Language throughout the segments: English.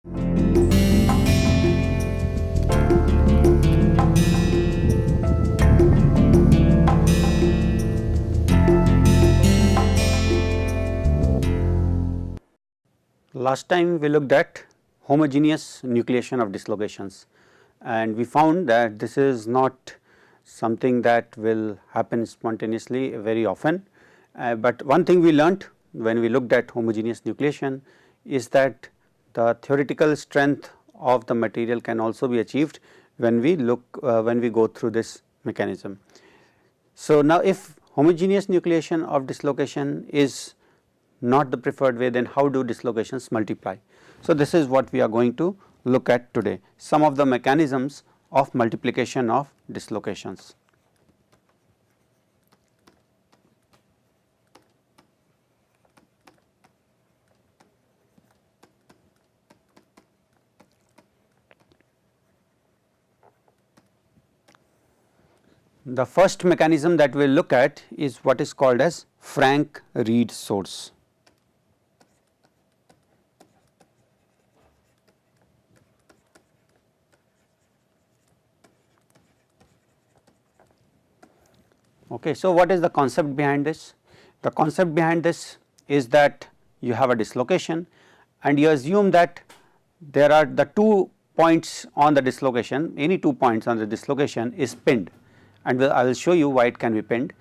Last time we looked at homogeneous nucleation of dislocations, and we found that this is not something that will happen spontaneously very often, but one thing we learnt when we looked at homogeneous nucleation is that the theoretical strength of the material can also be achieved when we go through this mechanism. So, now if homogeneous nucleation of dislocation is not the preferred way, then how do dislocations multiply? So, this is what we are going to look at today, some of the mechanisms of multiplication of dislocations. The first mechanism that we will look at is what is called as Frank-Read source. Okay, so what is the concept behind this? The concept behind this is that you have a dislocation and you assume that there are the 2 points on the dislocation, any 2 points on the dislocation is pinned, and I will show you why it can be pinned.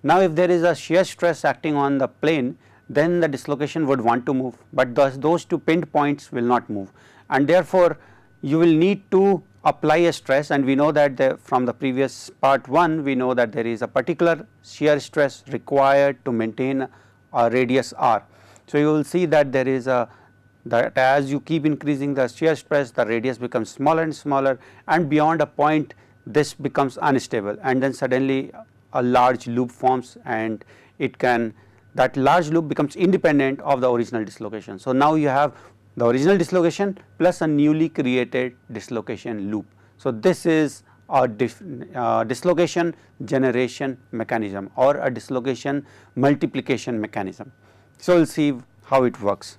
Now, if there is a shear stress acting on the plane, then the dislocation would want to move, but those 2 pinned points will not move, and therefore, you will need to apply a stress, and we know that from the previous part 1 we know that there is a particular shear stress required to maintain a radius r. So, you will see that there is that as you keep increasing the shear stress, the radius becomes smaller and smaller, and beyond a point this becomes unstable, and then suddenly a large loop forms, and that large loop becomes independent of the original dislocation. So, now you have the original dislocation plus a newly created dislocation loop. So, this is a dislocation generation mechanism or a dislocation multiplication mechanism. So, we will see how it works.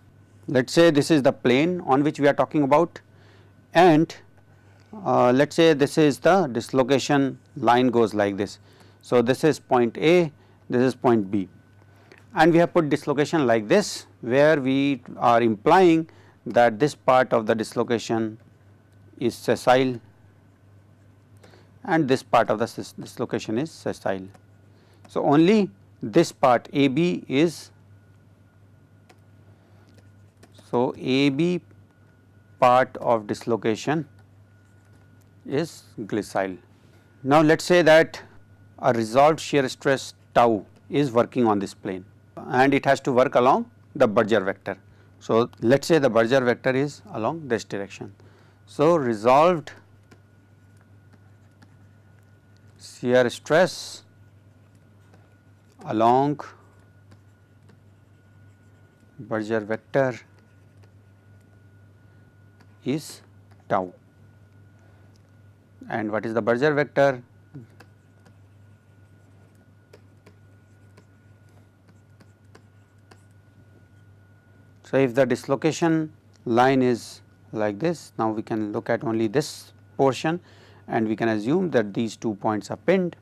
Let us say this is the plane on which we are talking about, and let us say this is the dislocation line goes like this. So, this is point A, this is point B, and we have put dislocation like this, where we are implying that this part of the dislocation is sessile and this part of the dislocation is sessile. So, only this part AB is, so AB part of dislocation is glissile. Now, let us say that a resolved shear stress tau is working on this plane and it has to work along the Berger vector. So, let us say the Berger vector is along this direction. So, resolved shear stress along Berger vector is tau, and what is the Berger vector? So, if the dislocation line is like this, now we can look at only this portion and we can assume that these 2 points are pinned.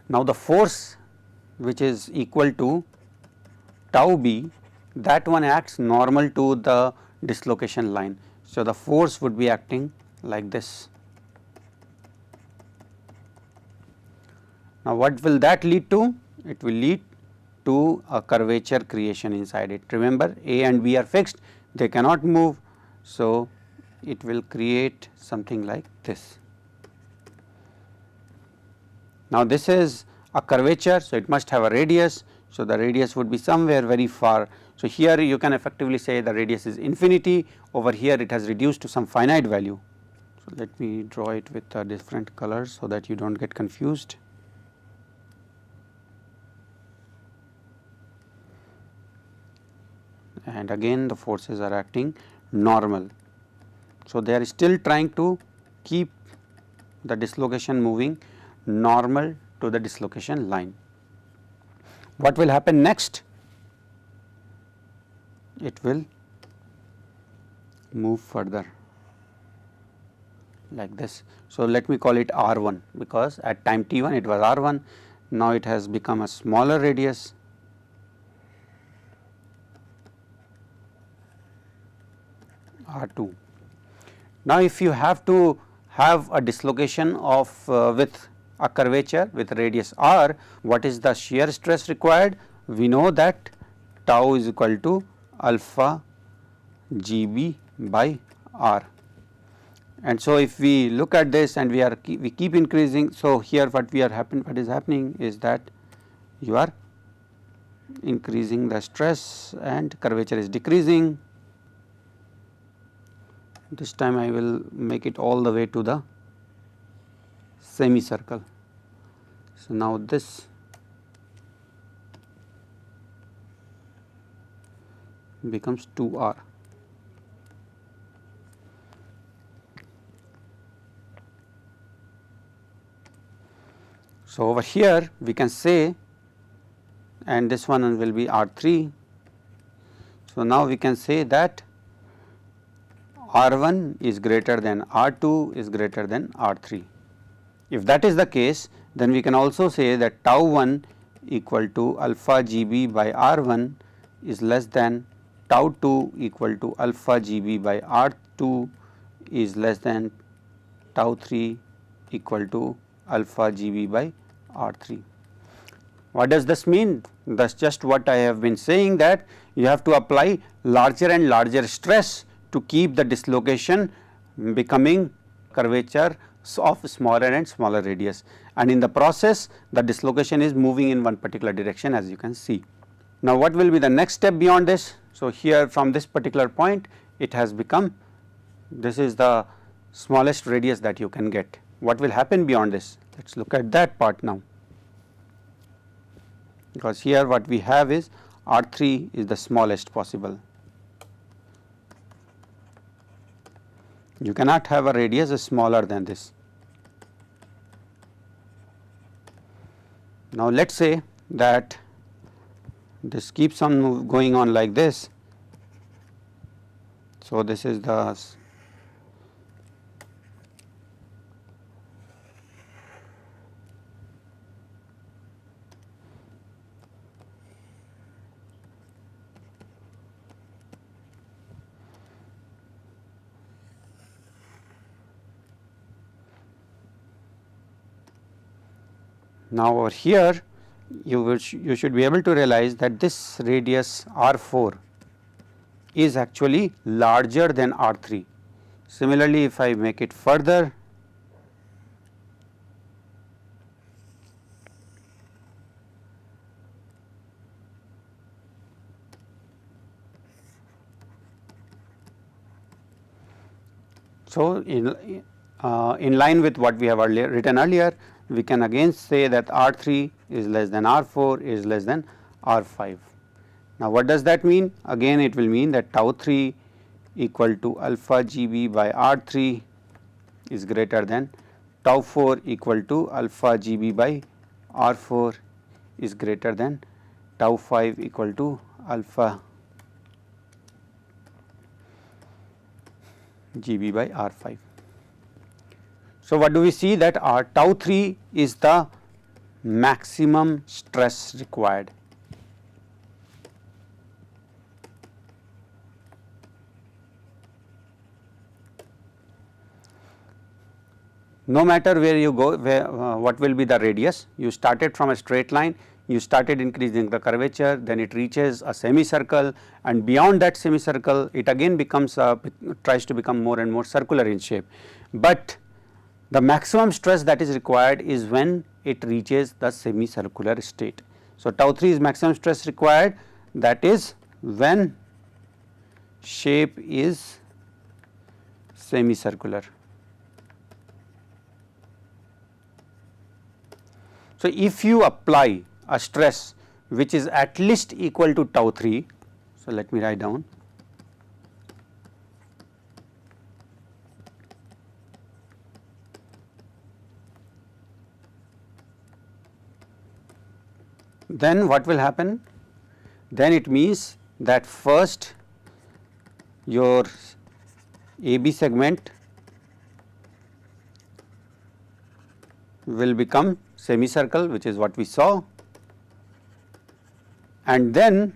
Now, the force which is equal to tau b, that one acts normal to the dislocation line. So, the force would be acting like this. Now, what will that lead to? It will lead to a curvature creation inside it. Remember, A and B are fixed, they cannot move. So, it will create something like this. Now, this is a curvature, so it must have a radius. So, the radius would be somewhere very far. So, here you can effectively say the radius is infinity, over here it has reduced to some finite value. So, let me draw it with different colors so that you do not get confused. And again the forces are acting normal. So, they are still trying to keep the dislocation moving normal to the dislocation line. What will happen next? It will move further like this. So, let me call it R1 because at time t1 it was R1, now it has become a smaller radius. R2. Now, if you have to have a dislocation of with a curvature with radius r, what is the shear stress required? We know that tau is equal to alpha GB by r. And so, if we look at this and we keep increasing, so here what is happening is that you are increasing the stress and curvature is decreasing. This time I will make it all the way to the semicircle. So, now this becomes 2r. So, over here we can say, and this one will be R3. So, now we can say that R1 is greater than R2 is greater than R3. If that is the case, then we can also say that tau 1 equal to alpha GB by R1 is less than tau 2 equal to alpha GB by R2 is less than tau 3 equal to alpha GB by R3. What does this mean? That is just what I have been saying, that you have to apply larger and larger stress to keep the dislocation becoming curvature of smaller and smaller radius, and in the process the dislocation is moving in one particular direction, as you can see. Now, what will be the next step beyond this? So, here from this particular point it has become, this is the smallest radius that you can get. What will happen beyond this? Let us look at that part now, because here what we have is R3 is the smallest possible. You cannot have a radius smaller than this. Now, let us say that this keeps on going on like this. So, this is the now over here you should be able to realize that this radius R4 is actually larger than R3. Similarly, if I make it further, so in line with what we have written earlier, we can again say that R3 is less than R4 is less than R5. Now, what does that mean? Again it will mean that tau 3 equal to alpha GB by R3 is greater than tau 4 equal to alpha GB by R4 is greater than tau 5 equal to alpha GB by R5. So, what do we see? That our tau 3 is the maximum stress required. No matter where you go, what will be the radius, you started from a straight line, you started increasing the curvature, then it reaches a semicircle, and beyond that semicircle it again becomes tries to become more and more circular in shape. But the maximum stress that is required is when it reaches the semicircular state. So, tau 3 is maximum stress required, that is when shape is semicircular. So, if you apply a stress which is at least equal to tau 3, so let me write down. Then what will happen? Then it means that first your AB segment will become semicircle, which is what we saw, and then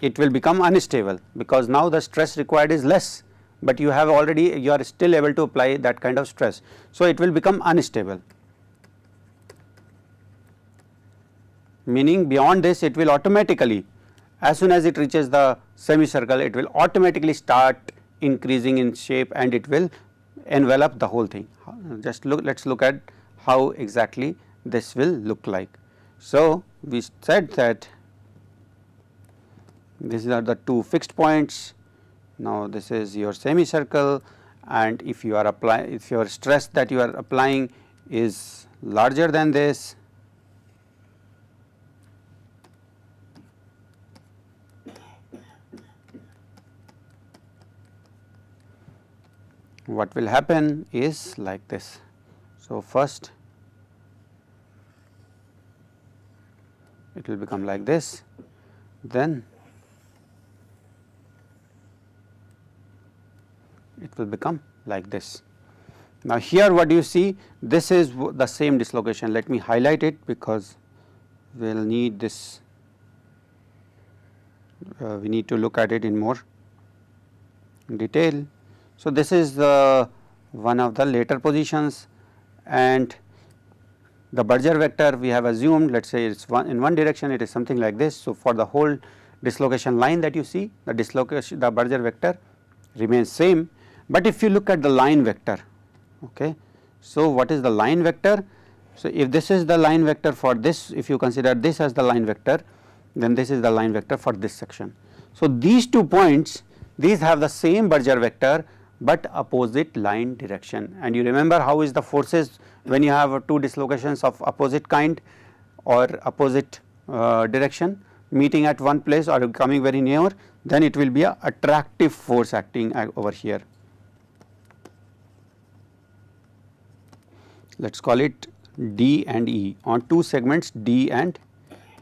it will become unstable because now the stress required is less, but you have already, you are still able to apply that kind of stress. So, it will become unstable, meaning beyond this it will automatically, as soon as it reaches the semicircle, it will automatically start increasing in shape and it will envelop the whole thing. Just look, let us look at how exactly this will look like. So, we said that these are the two fixed points. Now, this is your semicircle, and if you are applying, if your stress that you are applying is larger than this, what will happen is like this. So, first it will become like this, then it will become like this. Now, here what do you see? This is the same dislocation. Let me highlight it because we will need this, we need to look at it in more detail. So, this is the one of the later positions, and the Berger vector we have assumed, let us say it is in one direction, it is something like this. So, for the whole dislocation line that you see, the dislocation, the Berger vector remains same, but if you look at the line vector, okay. So, what is the line vector? So, if this is the line vector for this, if you consider this as the line vector, then this is the line vector for this section. So, these 2 points, these have the same Berger vector, but opposite line direction, and you remember how is the forces when you have two dislocations of opposite kind or opposite direction meeting at one place or coming very near, then it will be a attractive force acting over here. Let us call it D and E. On two segments D and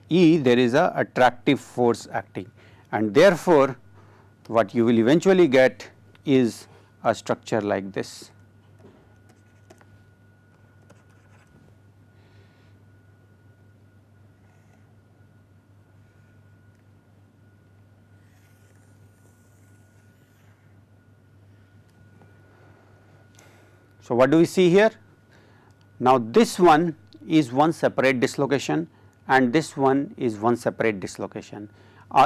E, there is a attractive force acting, and therefore, what you will eventually get is a structure like this. So, what do we see here? Now, this one is one separate dislocation and this one is one separate dislocation.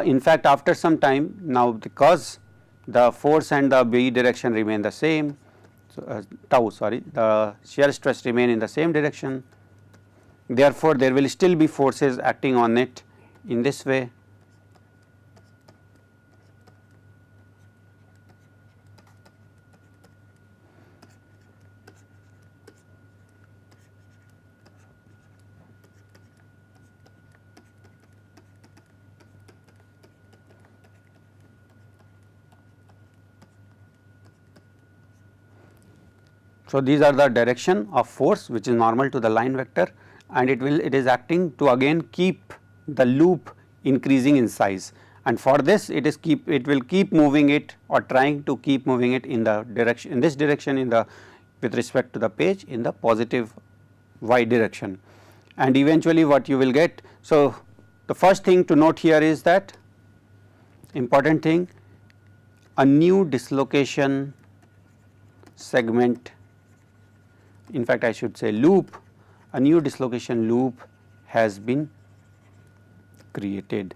In fact, after some time, now because the force and the B direction remain the same, so, tau sorry, the shear stress remain in the same direction, therefore, there will still be forces acting on it in this way. So, these are the direction of force which is normal to the line vector, and it is acting to again keep the loop increasing in size, and for this it will keep moving it or trying to keep moving it in the direction, in this direction, in the with respect to the page in the positive y direction, and eventually what you will get. So, the first thing to note here is that important thing, a new dislocation segment, in fact I should say loop, a new dislocation loop has been created,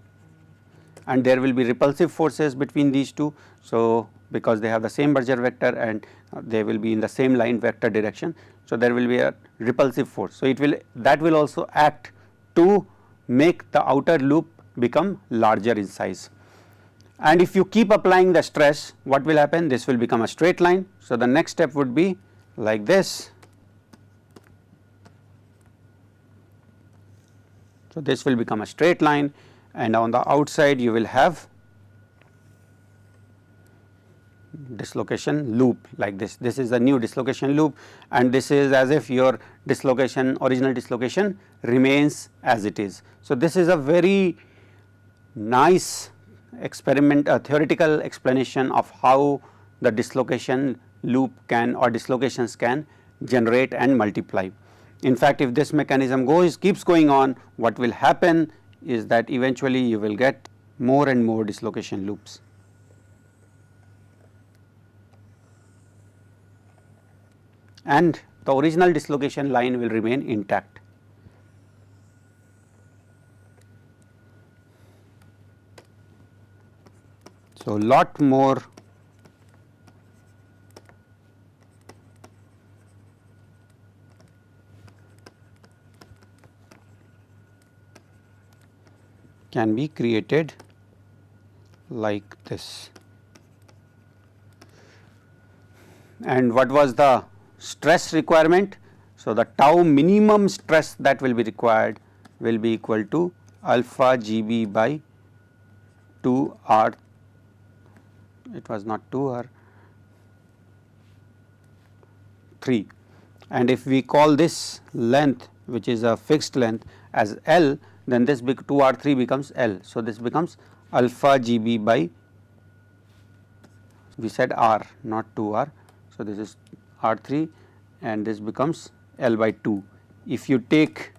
and there will be repulsive forces between these two. So, because they have the same Berger vector and they will be in the same line vector direction, so there will be a repulsive force. So, that will also act to make the outer loop become larger in size, and if you keep applying the stress, what will happen? This will become a straight line. So, the next step would be like this. So, this will become a straight line, and on the outside you will have dislocation loop like this. This is a new dislocation loop, and this is as if your dislocation, original dislocation remains as it is. So, this is a very nice experiment, a theoretical explanation of how the dislocation loop can or dislocations can generate and multiply. In fact, if this mechanism keeps going on, what will happen is that eventually you will get more and more dislocation loops. And the original dislocation line will remain intact. So, lot more can be created like this. And what was the stress requirement? So, the tau minimum stress that will be required will be equal to alpha GB by 2 R, it was not 2 R, 3. And if we call this length, which is a fixed length, as L, then this 2 R3 becomes L. So, this becomes alpha GB by, we said R, not 2 R. So, this is R3 and this becomes L by 2. If you take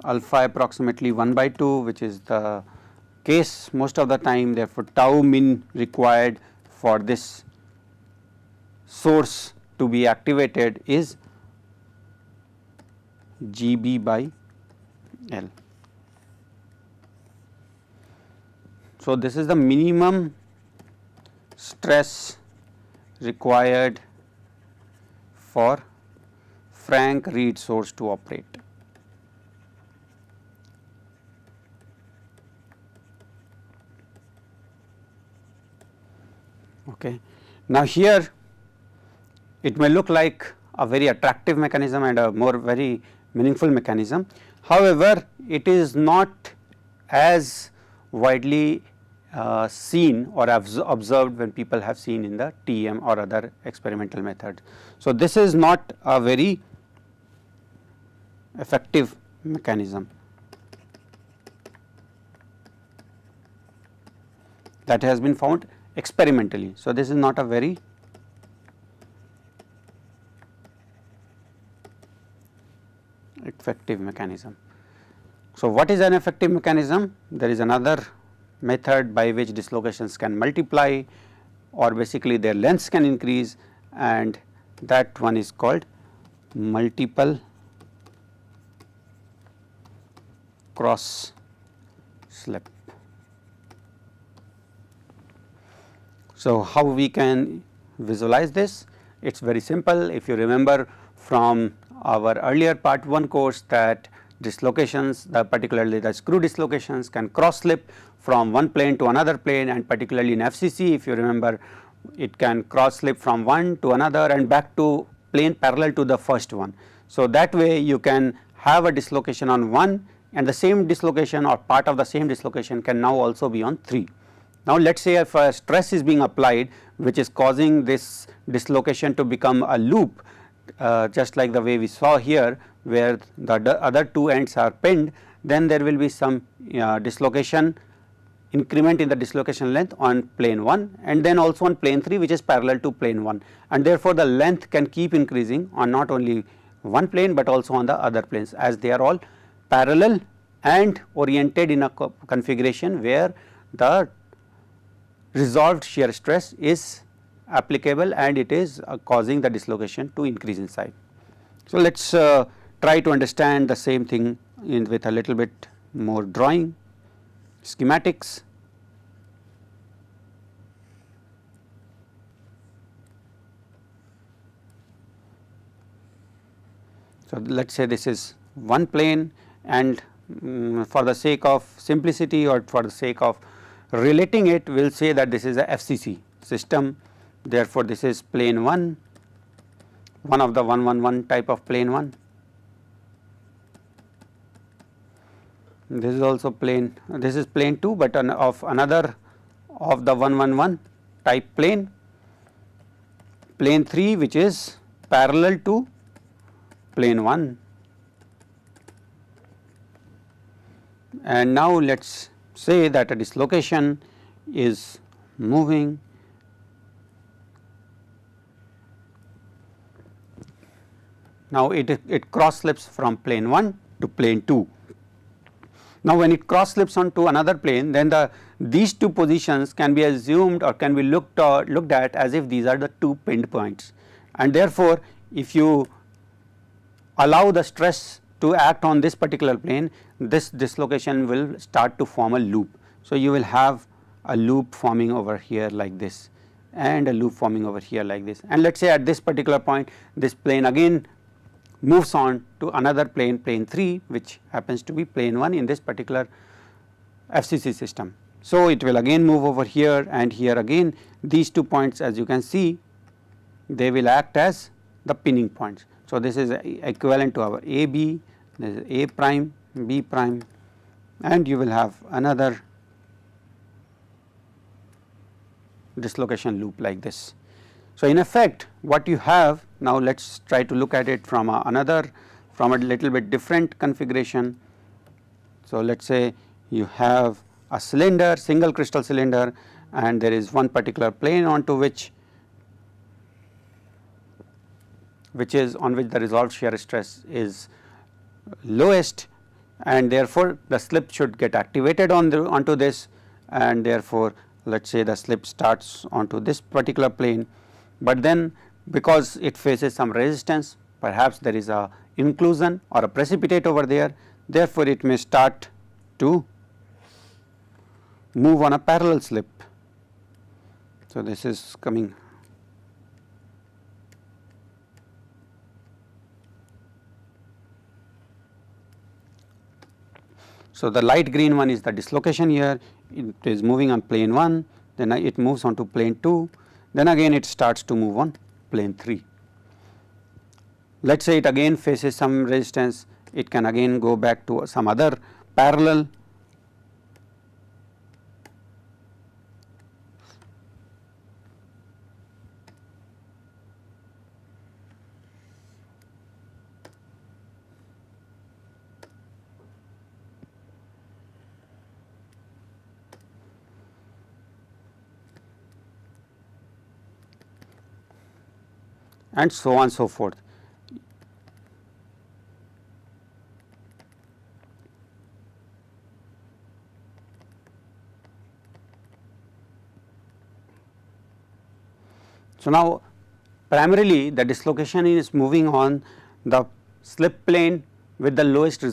alpha approximately 1 by 2, which is the case most of the time, therefore, tau min required for this source to be activated is GB by L. So, this is the minimum stress required for Frank Read source to operate. Okay. Now, here it may look like a very attractive mechanism and a very meaningful mechanism. However, it is not as widely seen or observed when people have seen in the TEM or other experimental methods. So, this is not a very effective mechanism that has been found experimentally. So, this is not a very effective mechanism. So, what is an effective mechanism? There is another method by which dislocations can multiply or basically their lengths can increase, and that one is called multiple cross slip. So, how we can visualize this? It is very simple. If you remember from our earlier part 1 course that dislocations, particularly the screw dislocations, can cross slip from one plane to another plane, and particularly in FCC, if you remember, it can cross slip from one to another and back to plane parallel to the first one. So, that way you can have a dislocation on one, and the same dislocation or part of the same dislocation can now also be on 3. Now, let us say if a stress is being applied which is causing this dislocation to become a loop, just like the way we saw here where the other two ends are pinned, then there will be some dislocation increment in the dislocation length on plane 1 and then also on plane 3, which is parallel to plane 1, and therefore, the length can keep increasing on not only one plane, but also on the other planes, as they are all parallel and oriented in a configuration where the resolved shear stress is applicable and it is causing the dislocation to increase in size. So, let us try to understand the same thing with a little bit more drawing schematics. So, let us say this is one plane, and for the sake of simplicity or for the sake of relating it, we will say that this is a FCC system. Therefore, this is plane 1, one of the 111 type of plane 1. This is also plane, this is plane 2, but of another of the 111 type plane. Plane 3, which is parallel to plane 1. and now let us say that a dislocation is moving now it cross slips from plane 1 to plane 2. Now, when it cross slips onto another plane, then these two positions can be assumed or can be looked at as if these are the two pinned points, and therefore, if you allow the stress to act on this particular plane, this dislocation will start to form a loop. So, you will have a loop forming over here like this and a loop forming over here like this, and let us say at this particular point this plane again moves on to another plane, plane 3, which happens to be plane 1 in this particular FCC system. So, it will again move over here and here again these 2 points, as you can see, they will act as the pinning points. So, this is equivalent to our AB, this is A prime, B prime, and you will have another dislocation loop like this. So, in effect what you have now, let us try to look at it from a little bit different configuration. So, let us say you have a cylinder, single crystal cylinder, and there is one particular plane onto which is on which the resolved shear stress is lowest, and therefore, the slip should get activated onto this, and therefore, let us say the slip starts onto this particular plane, but then because it faces some resistance, perhaps there is a inclusion or a precipitate over there, therefore, it may start to move on a parallel slip. So, this is coming. So, the light green one is the dislocation here, it is moving on plane 1, then it moves on to plane 2, then again it starts to move on plane 3. Let us say it again faces some resistance, it can again go back to some other parallel . And so on and so forth. So, now primarily the dislocation is moving on the slip plane with the lowest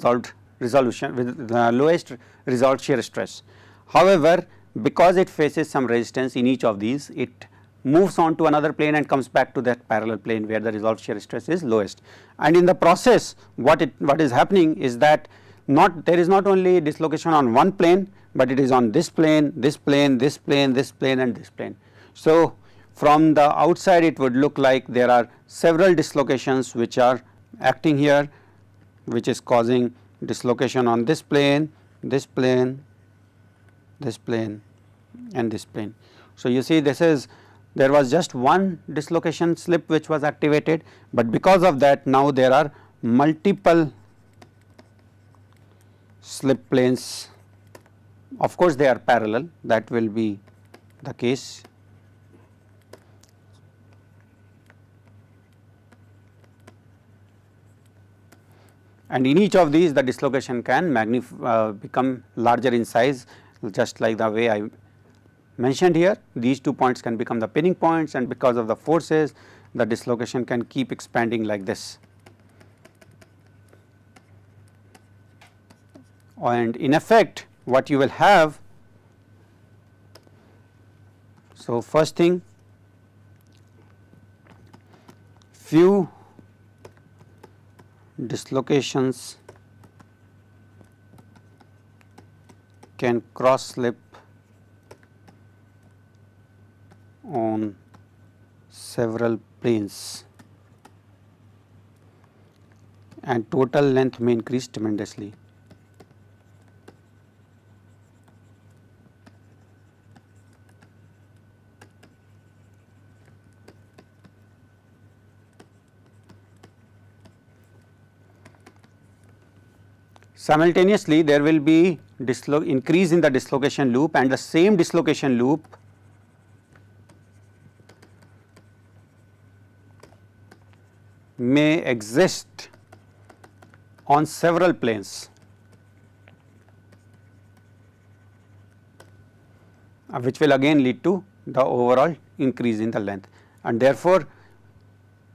resolution with the lowest resolved shear stress. However, because it faces some resistance in each of these, it moves on to another plane and comes back to that parallel plane where the resolved shear stress is lowest. And in the process what is happening is that there is not only dislocation on one plane, but it is on this plane, this plane, this plane, this plane and this plane. So, from the outside it would look like there are several dislocations which are acting here, which is causing dislocation on this plane, this plane, this plane and this plane. So, you see there was just one dislocation slip which was activated, but because of that now there are multiple slip planes. Of course, they are parallel, that will be the case. And in each of these the dislocation can become larger in size, just like the way I mentioned here. These 2 points can become the pinning points, and because of the forces the dislocation can keep expanding like this. And in effect what you will have, so first thing, few dislocations can cross slip on several planes and total length may increase tremendously. Simultaneously, there will be increase in the dislocation loop, and the same dislocation loop may exist on several planes, which will again lead to the overall increase in the length. And therefore,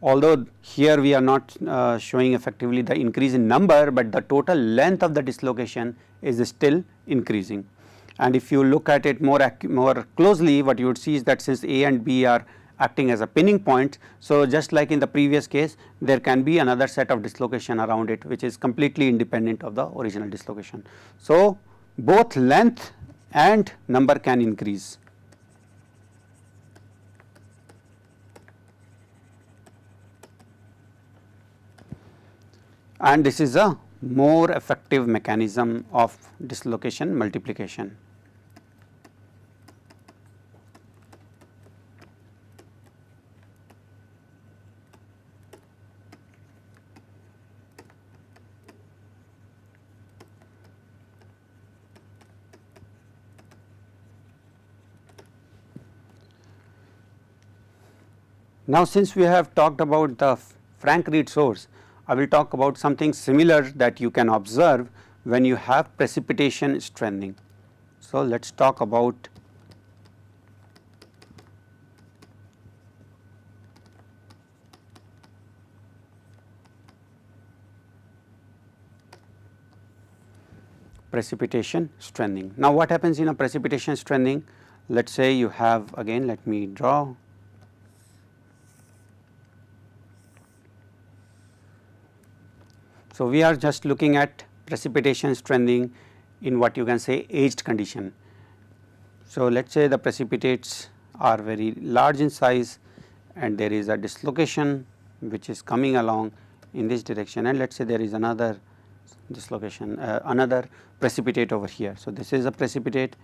although here we are not showing effectively the increase in number, but the total length of the dislocation is still increasing. And if you look at it more closely, what you would see is that since A and B are acting as a pinning point, so just like in the previous case, there can be another set of dislocation around it, which is completely independent of the original dislocation. So both length and number can increase. And this is a more effective mechanism of dislocation multiplication. Now, since we have talked about the Frank-Read source, I will talk about something similar that you can observe when you have precipitation strengthening. So, let us talk about precipitation strengthening. Now, what happens in a precipitation strengthening? Let us say you have, again let me draw. So, we are just looking at precipitation strengthening in what you can say aged condition. So, let us say the precipitates are very large in size and there is a dislocation which is coming along in this direction, and let us say there is another dislocation, another precipitate over here. So, this is a precipitate.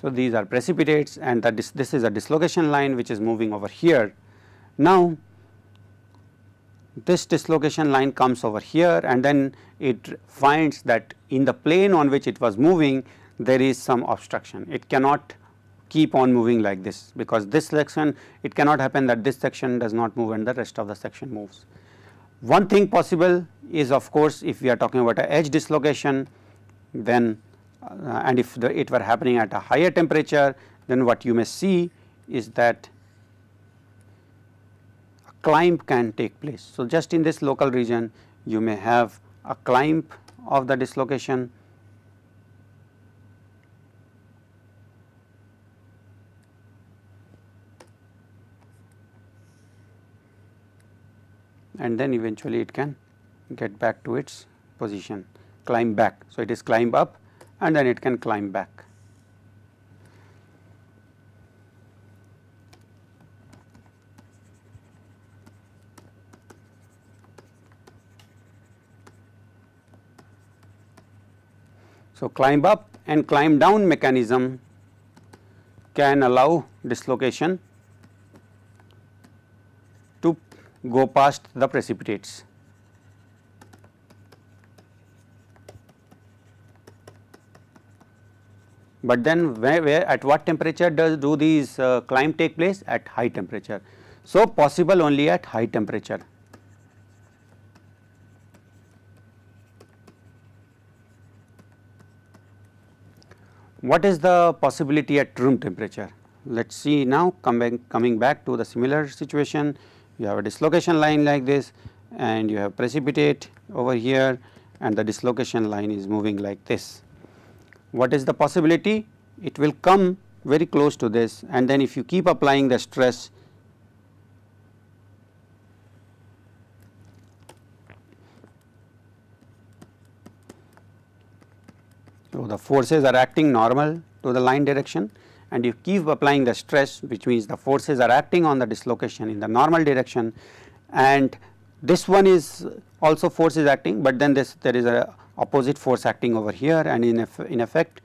So, these are precipitates, and this is a dislocation line which is moving over here. Now, this dislocation line comes over here, and then it finds that in the plane on which it was moving there is some obstruction. It cannot keep on moving like this, because this section, it cannot happen that this section does not move and the rest of the section moves. One thing possible is, of course, if we are talking about a edge dislocation, then and if it were happening at a higher temperature, then what you may see is that a climb can take place. So, just in this local region you may have a climb of the dislocation, and then eventually it can get back to its position, climb back. So, it is climb up and then it can climb back. So, climb up and climb down mechanism can allow dislocation to go past the precipitates. But then where at what temperature do these climb take place? At high temperature. So, possible only at high temperature. What is the possibility at room temperature? Let us see now, coming back to the similar situation. You have a dislocation line like this, and you have precipitate over here, and the dislocation line is moving like this. What is the possibility? It will come very close to this, and then if you keep applying the stress, so the forces are acting normal to the line direction, and you keep applying the stress, which means the forces are acting on the dislocation in the normal direction, and this one is also force is acting, but then there is a opposite force acting over here, and in effect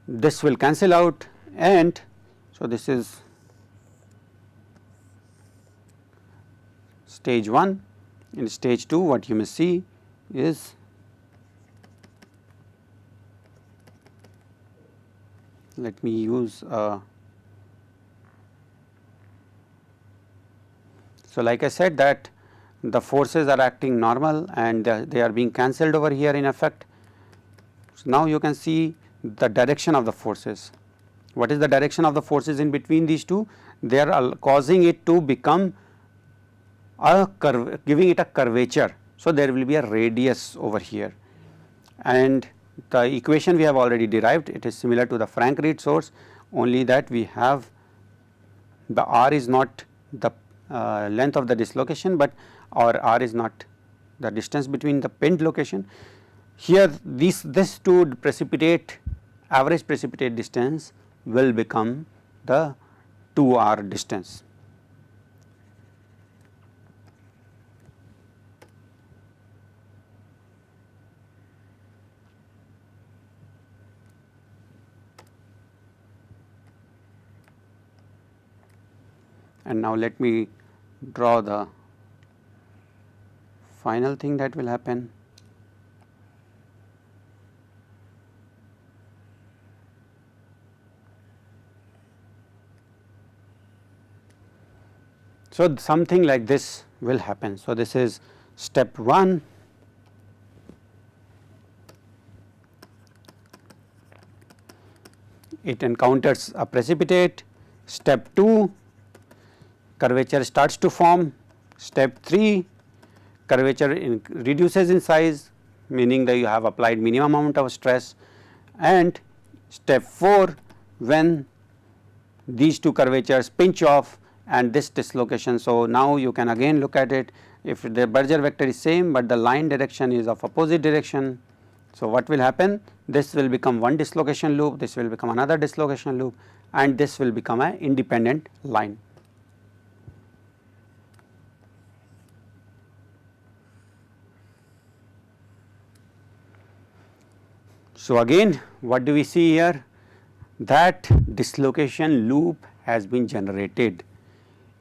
this will cancel out, and so this is stage 1. In stage 2 what you may see is let me use so like I said that the forces are acting normal and they are being cancelled over here in effect. So now you can see the direction of the forces. What is the direction of the forces in between these two? They are causing it to become a curve, giving it a curvature. So there will be a radius over here, and the equation we have already derived, it is similar to the Frank-Reed source, only that we have the r is not the length of the dislocation, but or r is not the distance between the pinned location. Here this to precipitate average precipitate distance will become the 2r distance. And now let me draw the final thing that will happen. So something like this will happen. So this is step 1. It encounters a precipitate. Step 2, curvature starts to form. Step 3, curvature reduces in size, meaning that you have applied minimum amount of stress. And step 4, when these two curvatures pinch off and this dislocation. So now you can again look at it, if the Berger vector is same, but the line direction is of opposite direction. So what will happen? This will become one dislocation loop, this will become another dislocation loop, and this will become an independent line. So again, what do we see here? That dislocation loop has been generated,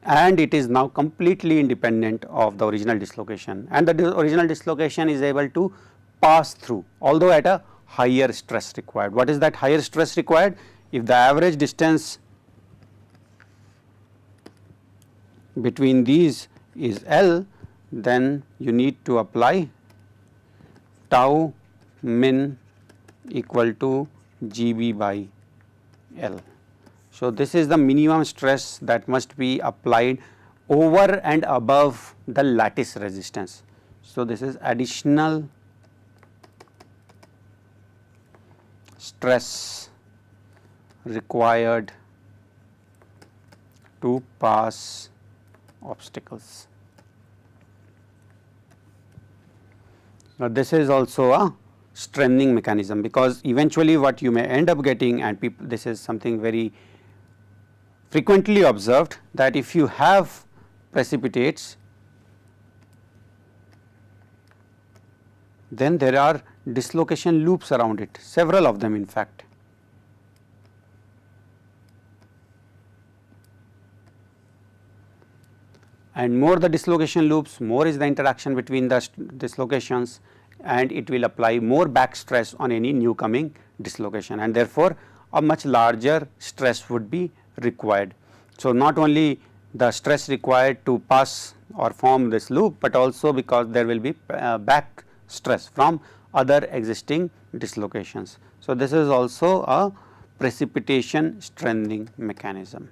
and it is now completely independent of the original dislocation, and the original dislocation is able to pass through, although at a higher stress required. What is that higher stress required? If the average distance between these is L, then you need to apply tau min equal to GB by L. So this is the minimum stress that must be applied over and above the lattice resistance. So this is additional stress required to pass obstacles. Now this is also a strengthening mechanism, because eventually what you may end up getting, and people, this is something very frequently observed, that if you have precipitates, then there are dislocation loops around it, several of them in fact. And more the dislocation loops, more is the interaction between the dislocations, and it will apply more back stress on any new coming dislocation, and therefore a much larger stress would be required. So not only the stress required to pass or form this loop, but also because there will be back stress from other existing dislocations. So this is also a precipitation strengthening mechanism.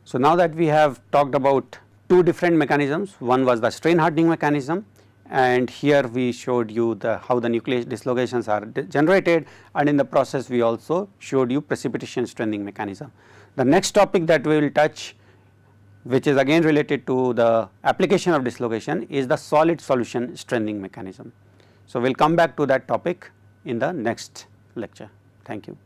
So now that we have talked about two different mechanisms, one was the strain hardening mechanism, and here we showed you how the nucleus dislocations are generated, and in the process we also showed you precipitation strengthening mechanism. The next topic that we will touch, which is again related to the application of dislocation, is the solid solution strengthening mechanism. So we will come back to that topic in the next lecture. Thank you.